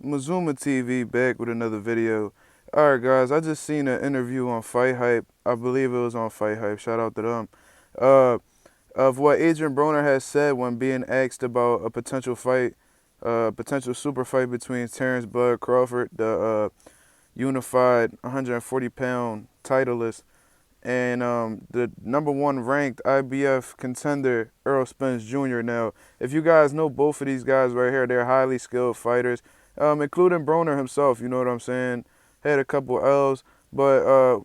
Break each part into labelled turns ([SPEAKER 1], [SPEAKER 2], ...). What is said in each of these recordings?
[SPEAKER 1] Mazuma TV back with another video. Alright guys, I just seen an interview on Fight Hype. I believe it was on Fight Hype. Shout out to them. Uh, of what Adrien Broner has said when being asked about a potential fight, potential super fight between Terence Crawford, the unified 140-pound titleist, and the #1 ranked IBF contender, Errol Spence Jr. Now, if you guys know both of these guys right here, they're highly skilled fighters, including Broner himself, you know what I'm saying? Had a couple L's, but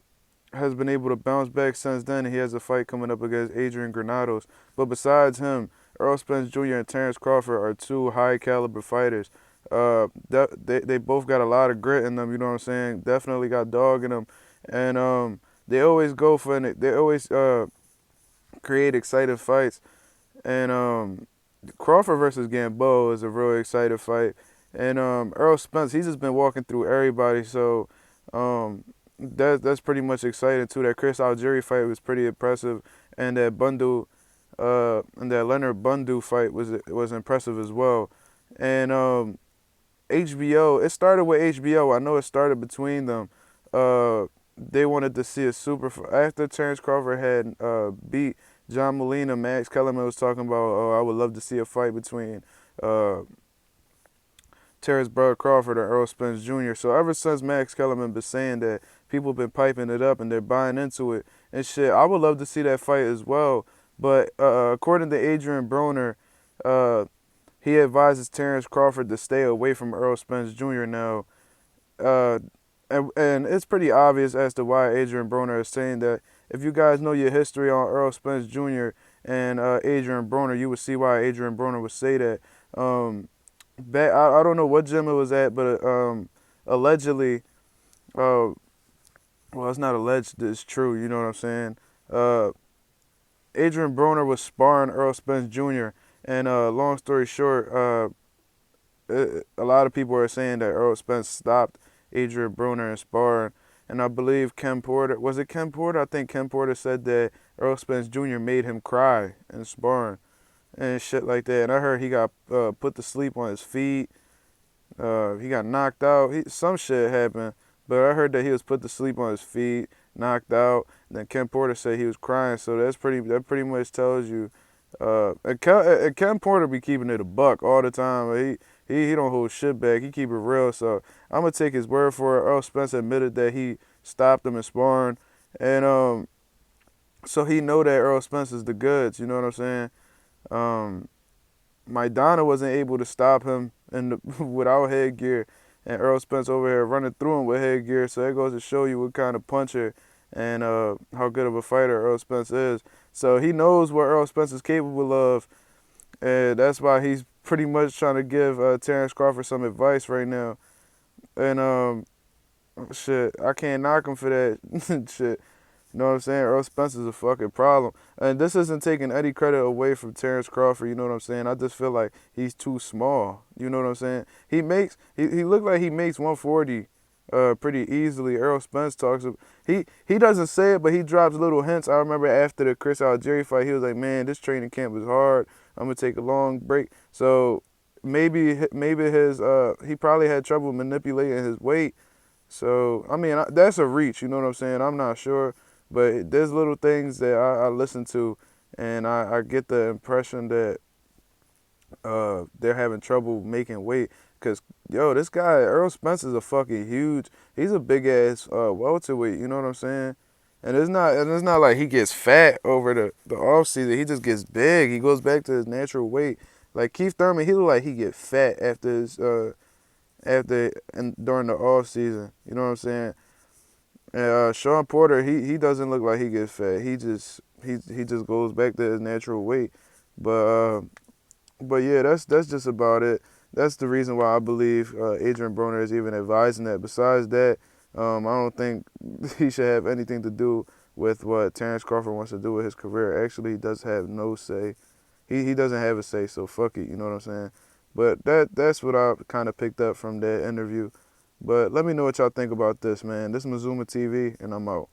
[SPEAKER 1] has been able to bounce back since then. He has a fight coming up against Adrien Granados. But besides him, Errol Spence Jr. and Terence Crawford are two high caliber fighters. They both got a lot of grit in them, you know what I'm saying? Definitely got dog in them. And they always go for it. They always create exciting fights. And Crawford versus Gamboa is a real exciting fight. And Earl Spence, he's just been walking through everybody. So that's pretty much exciting too. That Chris Algieri fight was pretty impressive, and that Leonard Bundu fight was impressive as well. And HBO, it started with HBO. I know it started between them. They wanted to see a super after Terence Crawford had beat John Molina. Max Kellerman was talking about, oh, I would love to see a fight between Terence Crawford or Errol Spence Jr. So ever since Max Kellerman been saying that, people been piping it up and they're buying into it and shit. I would love to see that fight as well. But according to Adrien Broner, he advises Terence Crawford to stay away from Errol Spence Jr. now. And it's pretty obvious as to why Adrien Broner is saying that. If you guys know your history on Earl Spence Jr. and Adrien Broner, you would see why Adrien Broner would say that. I don't know what gym it was at, but allegedly, well, it's not alleged, it's true, you know what I'm saying? Adrien Broner was sparring Earl Spence Jr. And long story short, a lot of people are saying that Earl Spence stopped Adrien Broner in sparring. And I believe Ken Porter, was it Ken Porter? I think Ken Porter said that Earl Spence Jr. made him cry in sparring and shit like that. And I heard he got put to sleep on his feet. He got knocked out. Some shit happened. But I heard that he was put to sleep on his feet, knocked out. And then Ken Porter said he was crying. So that pretty much tells you. And Ken Porter be keeping it a buck all the time. He don't hold shit back. He keep it real. So I'm gonna take his word for it. Earl Spence admitted that he stopped him in sparring, and so he know that Earl Spence is the goods. You know what I'm saying? Maidana wasn't able to stop him without headgear, and Earl Spence over here running through him with headgear. So that goes to show you what kind of puncher and how good of a fighter Earl Spence is. So he knows what Earl Spence is capable of, and that's why he's pretty much trying to give Terence Crawford some advice right now. And shit, I can't knock him for that shit. You know what I'm saying? Earl Spence is a fucking problem. And this isn't taking any credit away from Terence Crawford, you know what I'm saying? I just feel like he's too small. You know what I'm saying? He looked like he makes 140 pretty easily. Errol Spence talks about, he doesn't say it, but he drops little hints. I remember after the Chris Algieri fight, he was like, man, this training camp was hard. I'm gonna take a long break. So maybe he probably had trouble manipulating his weight. So I mean, that's a reach, you know what I'm saying? I'm not sure. But there's little things that I listen to, and I get the impression that they're having trouble making weight. Because, yo, this guy, Earl Spence, is a fucking huge, he's a big-ass welterweight, you know what I'm saying? And it's not like he gets fat over the offseason. He just gets big. He goes back to his natural weight. Like Keith Thurman, he look like he get fat after during the offseason. You know what I'm saying? And Sean Porter, he doesn't look like he gets fat. He just goes back to his natural weight. But yeah, that's just about it. That's the reason why I believe Adrien Broner is even advising that. Besides that, I don't think he should have anything to do with what Terence Crawford wants to do with his career. Actually, he does have no say. He doesn't have a say, so fuck it. You know what I'm saying? But that's what I kind of picked up from that interview. But let me know what y'all think about this, man. This is Mazuma TV, and I'm out.